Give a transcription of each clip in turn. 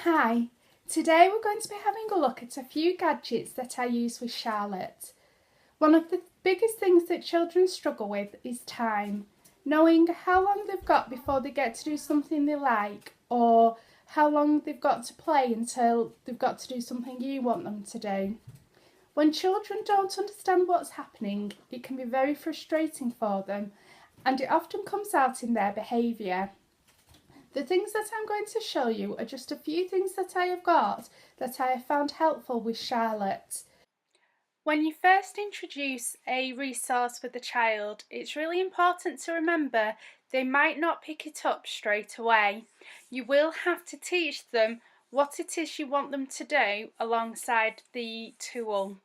Hi, today we're going to be having a look at a few gadgets that I use with Charlotte. One of the biggest things that children struggle with is time, knowing how long they've got before they get to do something they like, or how long they've got to play until they've got to do something you want them to do. When children don't understand what's happening, it can be very frustrating for them, and it often comes out in their behaviour. The things that I'm going to show you are just a few things that I have got that I have found helpful with Charlotte. When you first introduce a resource with a child, it's really important to remember they might not pick it up straight away. You will have to teach them what it is you want them to do alongside the tool.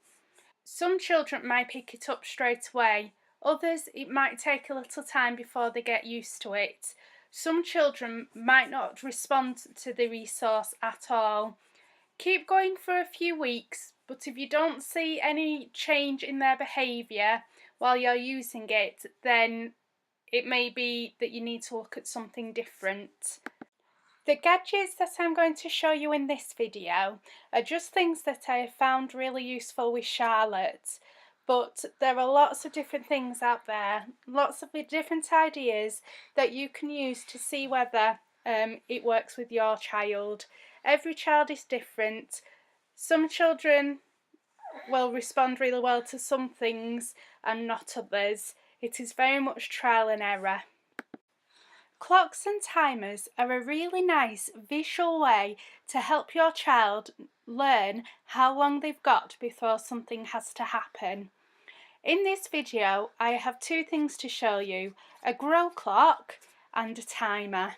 Some children might pick it up straight away, others it might take a little time before they get used to it. Some children might not respond to the resource at all. Keep going for a few weeks, but if you don't see any change in their behaviour while you're using it, then it may be that you need to look at something different. The gadgets that I'm going to show you in this video are just things that I have found really useful with Charlotte. But there are lots of different things out there, lots of different ideas that you can use to see whether it works with your child. Every child is different. Some children will respond really well to some things and not others. It is very much trial and error. Clocks and timers are a really nice visual way to help your child learn how long they've got before something has to happen. In this video, I have two things to show you, a grow clock and a timer.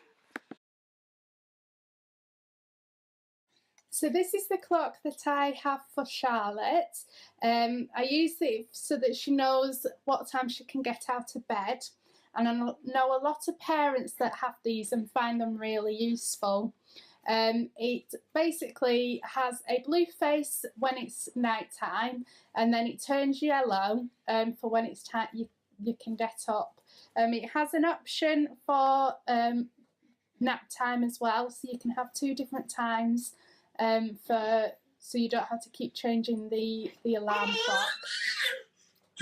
So this is the clock that I have for Charlotte. I use it so that she knows what time she can get out of bed. And I know a lot of parents that have these and find them really useful. It basically has a blue face when it's night time, and then it turns yellow for when it's time you can get up. It has an option for nap time as well, so you can have two different times so you don't have to keep changing the alarm clock.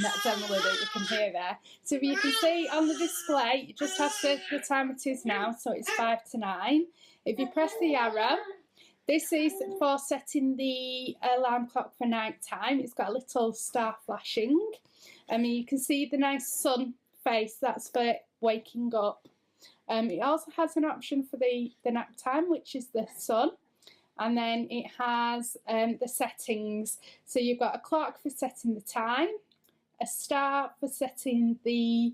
That's Emily that you can hear there. So if you can see on the display, it just has the time it is now, so it's 5 to 9. If you press the arrow, this is for setting the alarm clock for night time. It's got a little star flashing. You can see the nice sun face, that's for waking up. It also has an option for the nap time, which is the sun. And then it has the settings. So you've got a clock for setting the time, a star for setting the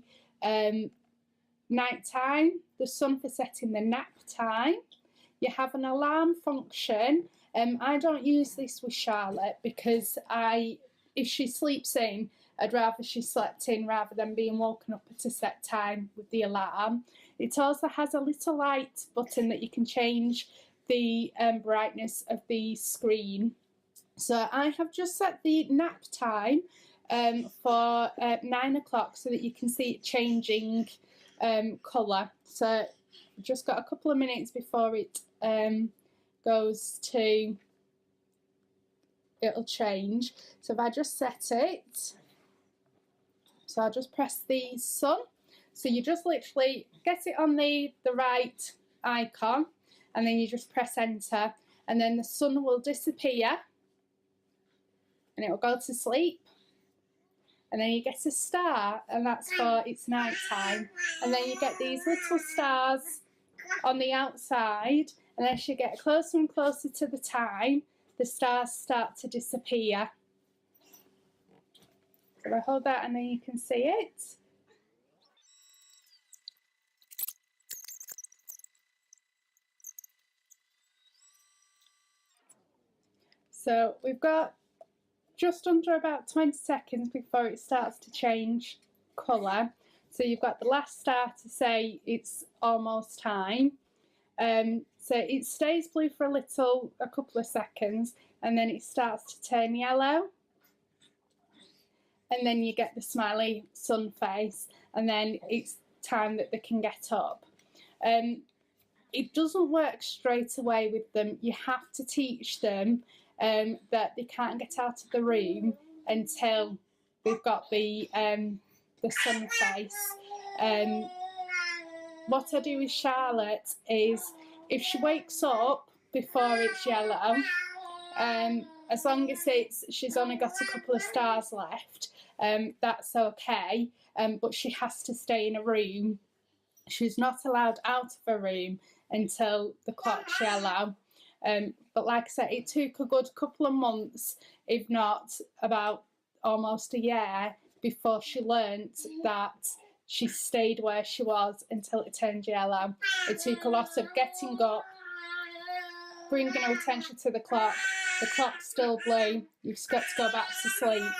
night time, the sun for setting the nap time. You have an alarm function. I don't use this with Charlotte because if she sleeps in, I'd rather she slept in rather than being woken up at a set time with the alarm. It also has a little light button that you can change the brightness of the screen. So I have just set the nap time for 9 o'clock so that you can see it changing colour. So just got a couple of minutes before it goes to, it'll change. So if I just set it, so I'll just press the sun. So you just literally get it on the right icon, and then you just press enter, and then the sun will disappear and it will go to sleep. And then you get a star, and that's for it's night time. And then you get these little stars on the outside, and as you get closer and closer to the time, the stars start to disappear. So I hold that and then you can see it. So we've got just under about 20 seconds before it starts to change colour. So you've got the last star to say it's almost time. So it stays blue for a couple of seconds. and then it starts to turn yellow, and then you get the smiley sun face, and then it's time that they can get up. It doesn't work straight away with them. You have to teach them that they can't get out of the room until they've got the sun face. What I do with Charlotte is, if she wakes up before it's yellow, as long as she's only got a couple of stars left, that's okay, but she has to stay in a room. She's not allowed out of a room until the clock's yellow. But like I said, it took a good couple of months, if not about almost a year, before she learnt that she stayed where she was until it turned yellow. It took a lot of getting up, bringing her attention to the clock's still blue, you've got to go back to sleep.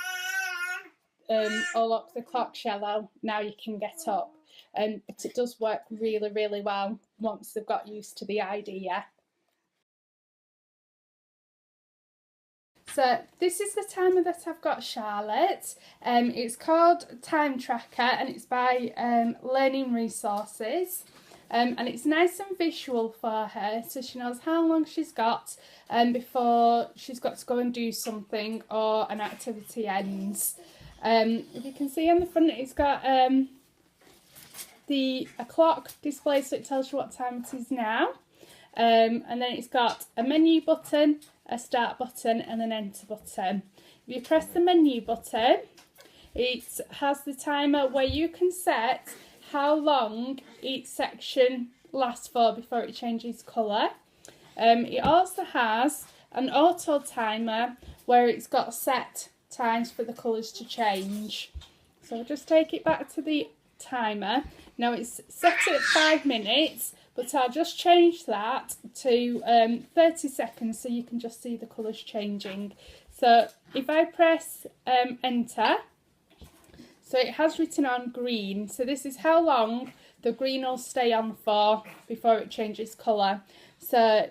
Oh look, the clock's yellow, now you can get up. But it does work really, really well once they've got used to the idea. So this is the timer that I've got Charlotte. It's called Time Tracker, and it's by Learning Resources. And it's nice and visual for her, so she knows how long she's got before she's got to go and do something or an activity ends. If you can see on the front, it's got a clock display, so it tells you what time it is now. And then it's got a menu button, a start button, and an enter button. If you press the menu button, it has the timer where you can set how long each section lasts for before it changes colour. It also has an auto timer where it's got set times for the colours to change. So I'll just take it back to the timer. Now it's set at 5 minutes, but I'll just change that to 30 seconds so you can just see the colours changing. So if I press enter, so it has written on green, so this is how long the green will stay on for before it changes colour. So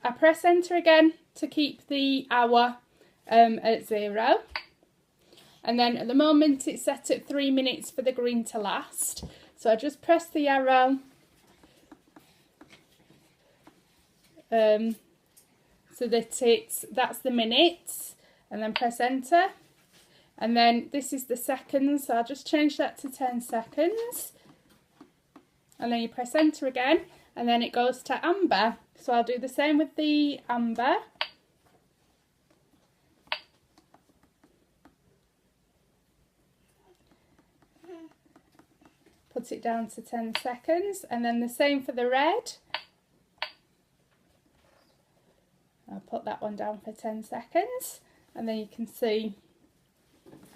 I press enter again to keep the hour at 0. And then at the moment it's set at 3 minutes for the green to last. So I just press the arrow so that that's the minutes, and then press enter. And then this is the seconds, so I'll just change that to 10 seconds. And then you press enter again, and then it goes to amber. So I'll do the same with the amber. Put it down to 10 seconds, and then the same for the red. I'll put that one down for 10 seconds, and then you can see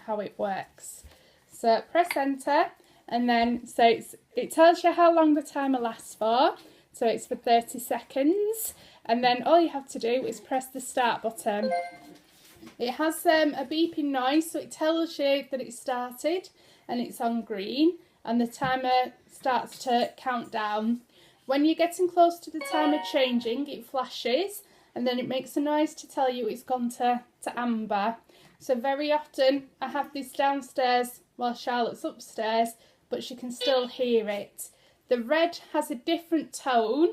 how it works. So press enter, and then so it tells you how long the timer lasts for. So it's for 30 seconds, and then all you have to do is press the start button. It has a beeping noise, so it tells you that it started and it's on green, and the timer starts to count down. When you're getting close to the timer changing, it flashes, and then it makes a noise to tell you it's gone to amber. So very often I have this downstairs while Charlotte's upstairs, but she can still hear it. The red has a different tone,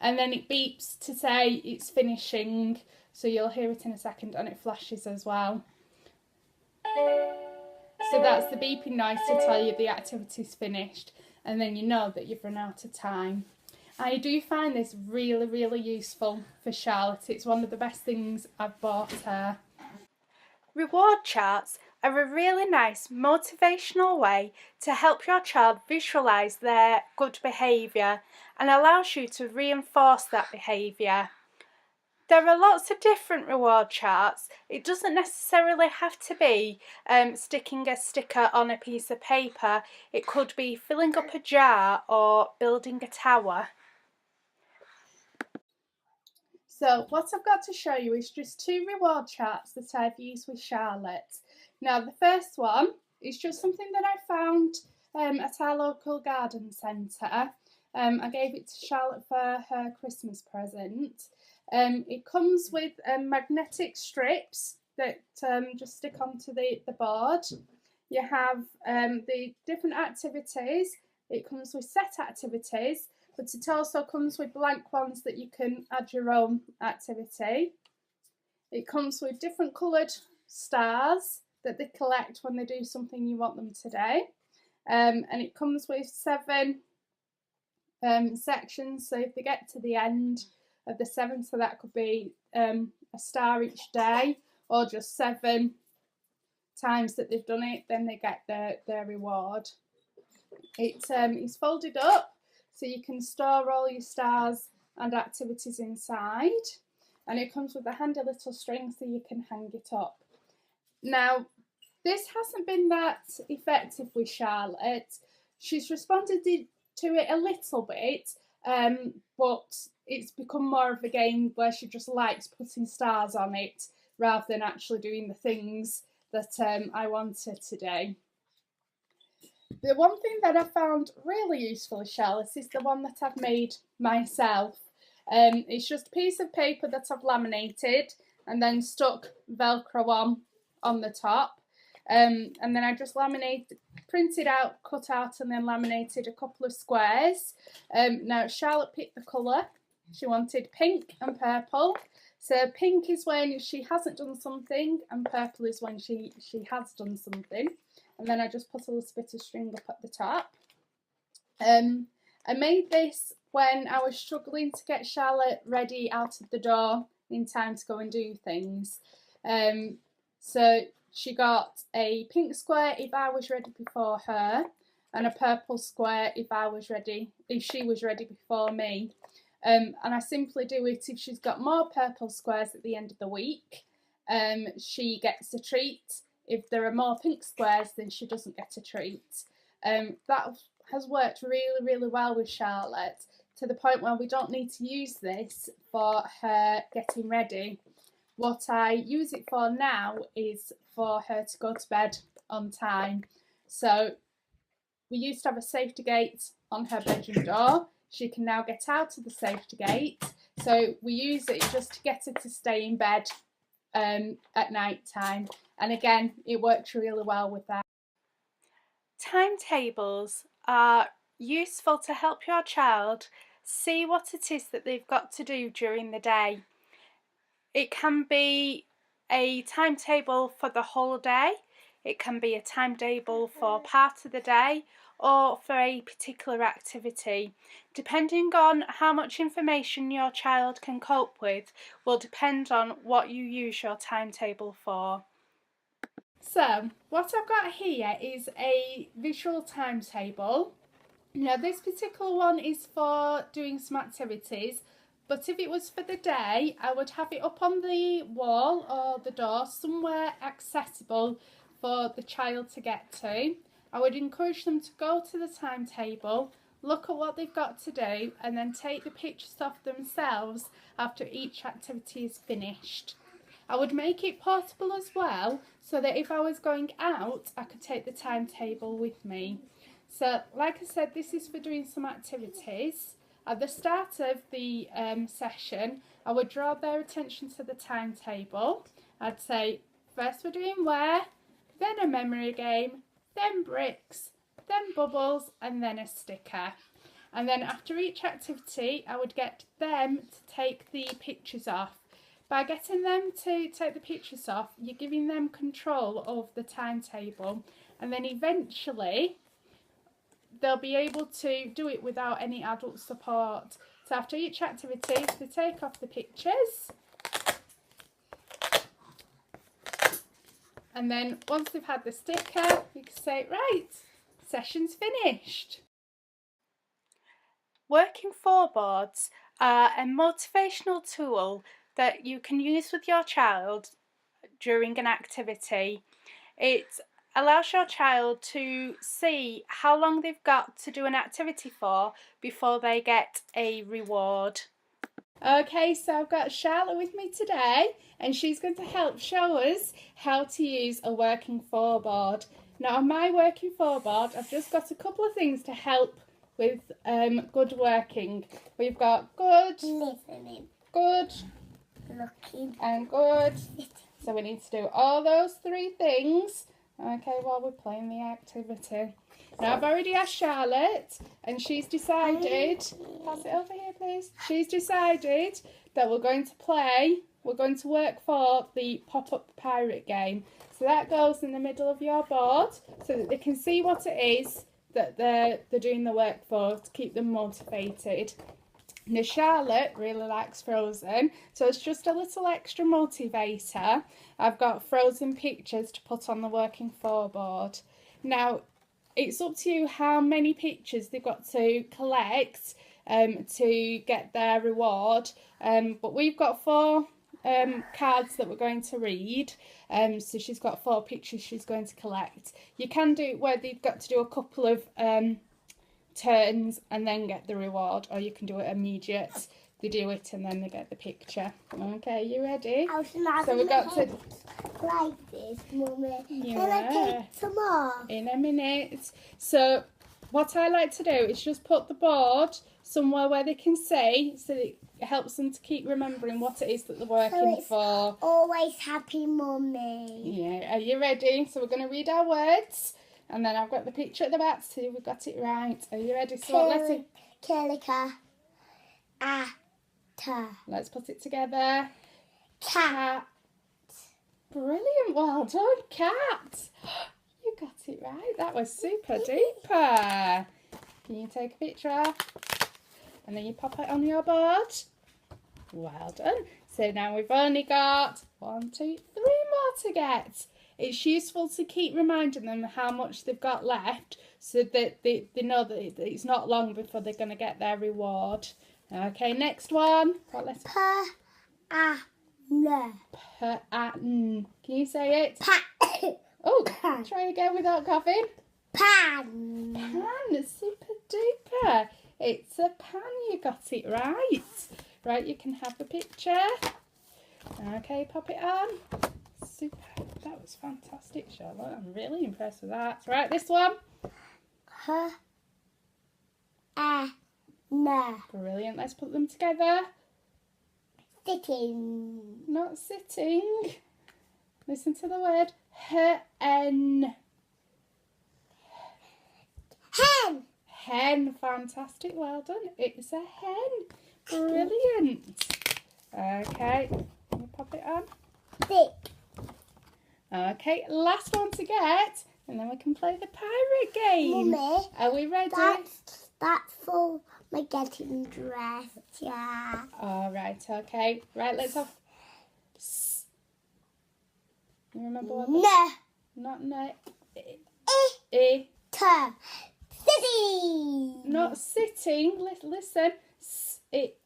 and then it beeps to say it's finishing, so you'll hear it in a second, and it flashes as well. So that's the beeping noise to tell you the activity's finished, and then you know that you've run out of time. I do find this really, really useful for Charlotte. It's one of the best things I've bought her. Reward charts are a really nice motivational way to help your child visualise their good behaviour and allows you to reinforce that behaviour. There are lots of different reward charts. It doesn't necessarily have to be sticking a sticker on a piece of paper. It could be filling up a jar or building a tower. So what I've got to show you is just 2 reward charts that I've used with Charlotte. Now the first one is just something that I found at our local garden centre. I gave it to Charlotte for her Christmas present. It comes with magnetic strips that just stick onto the board. You have the different activities. It comes with set activities, but it also comes with blank ones that you can add your own activity. It comes with different coloured stars that they collect when they do something you want them to do. And it comes with 7 sections, so if they get to the end of the 7, so that could be a star each day, or just 7 times that they've done it, then they get their reward. It's folded up, so you can store all your stars and activities inside, and it comes with a handy little string so you can hang it up. Now, this hasn't been that effective with Charlotte. She's responded to it a little bit, but it's become more of a game where she just likes putting stars on it rather than actually doing the things that I wanted to do. The one thing that I found really useful with Charlotte is the one that I've made myself. It's just a piece of paper that I've laminated and then stuck Velcro on the top. And then I just printed out, cut out, and then laminated a couple of squares. Now, Charlotte picked the colour. She wanted pink and purple. So pink is when she hasn't done something, and purple is when she has done something. And then I just put a little bit of string up at the top. I made this when I was struggling to get Charlotte ready out of the door in time to go and do things. So she got a pink square if I was ready before her, and a purple square if she was ready before me. And I simply do it if she's got more purple squares at the end of the week. She gets a treat. If there are more pink squares, then she doesn't get a treat. That has worked really, really well with Charlotte, to the point where we don't need to use this for her getting ready. What I use it for now is for her to go to bed on time. So we used to have a safety gate on her bedroom door. She can now get out of the safety gate. So we use it just to get her to stay in bed at night time. And again, it works really well with that. Timetables are useful to help your child see what it is that they've got to do during the day. It can be a timetable for the whole day, it can be a timetable for part of the day, or for a particular activity. Depending on how much information your child can cope with will depend on what you use your timetable for. So, what I've got here is a visual timetable. Now, this particular one is for doing some activities, but if it was for the day, I would have it up on the wall or the door, somewhere accessible for the child to get to. I would encourage them to go to the timetable, look at what they've got to do, and then take the pictures of themselves after each activity is finished. I would make it portable as well, so that if I was going out, I could take the timetable with me. So, like I said, this is for doing some activities. At the start of the session, I would draw their attention to the timetable. I'd say, first we're doing where, then a memory game, then bricks, then bubbles, and then a sticker. And then after each activity, I would get them to take the pictures off. By getting them to take the pictures off, you're giving them control of the timetable, and then eventually they'll be able to do it without any adult support. So after each activity, they take off the pictures, and then once they've had the sticker, you can say, right, session's finished. Working foreboards are a motivational tool that you can use with your child during an activity. It allows your child to see how long they've got to do an activity for before they get a reward. Okay, so I've got Charlotte with me today, and she's going to help show us how to use a working foreboard. Now, on my working foreboard, I've just got a couple of things to help with good working. We've got good, listening, good, looking. And good. So we need to do all those 3 things, okay, while we're playing the activity. Now I've already asked Charlotte, and she's decided, pass it over here please, she's decided that we're going to work for the pop-up pirate game. So that goes in the middle of your board so that they can see what it is that they're doing the work for, to keep them motivated. Now Charlotte really likes Frozen, so it's just a little extra motivator. I've got Frozen pictures to put on the working for board. Now it's up to you how many pictures they've got to collect to get their reward, but we've got 4 cards that we're going to read, so she's got 4 pictures she's going to collect. You can do it where they've got to do a couple of turns and then get the reward, or you can do it immediate. They do it and then they get the picture. Okay, you ready? So we've got to like this, Mummy. Yeah. Can I take some off? In a minute. So what I like to do is just put the board somewhere where they can see, so it helps them to keep remembering what it is that they're working for. Always happy, Mummy. Yeah, are you ready? So we're going to read our words, and then I've got the picture at the back to see we've got it right. Are you ready? So let's put it together. Cat. Brilliant, well done, cat. You got it right. That was super duper. Can you take a picture? And then you pop it on your board. Well done. So now we've only got 1, 2, 3 more to get. It's useful to keep reminding them how much they've got left, so that they know that it's not long before they're going to get their reward. Okay, next one. What letter? Can you say it? Oh, try again without coughing. Pan. Pan, super duper. It's a pan, you got it right. Right, you can have the picture. Okay, pop it on. Super, that was fantastic, Charlotte. I'm really impressed with that. Right, this one. Brilliant, let's put them together. Sitting. Not sitting. Listen to the word. Hen. Hen. Hen, fantastic, well done. It's a hen. Brilliant. Okay, you pop it on. Stick. Okay, last one to get, and then we can play the pirate game. Mummy, are we ready? That's for my getting dressed, yeah. All right, okay. Right, let's have... You remember what? Not no. Sitting. Not sitting. Listen. It.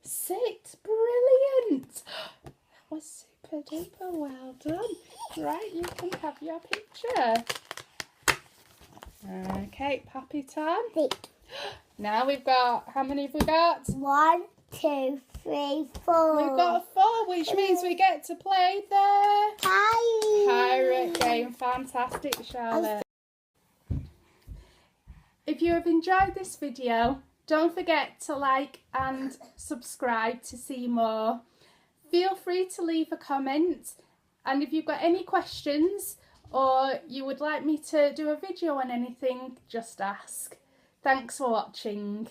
Sit. Brilliant. That was super duper well done. Right, you can have your picture. Okay, Poppy time. Now we've got, how many have we got? 1, 2, 3, 4. We've got 4, which means we get to play the pirate game. Fantastic, Charlotte. If you have enjoyed this video, don't forget to like and subscribe to see more. Feel free to leave a comment, and if you've got any questions or you would like me to do a video on anything, just ask. Thanks for watching.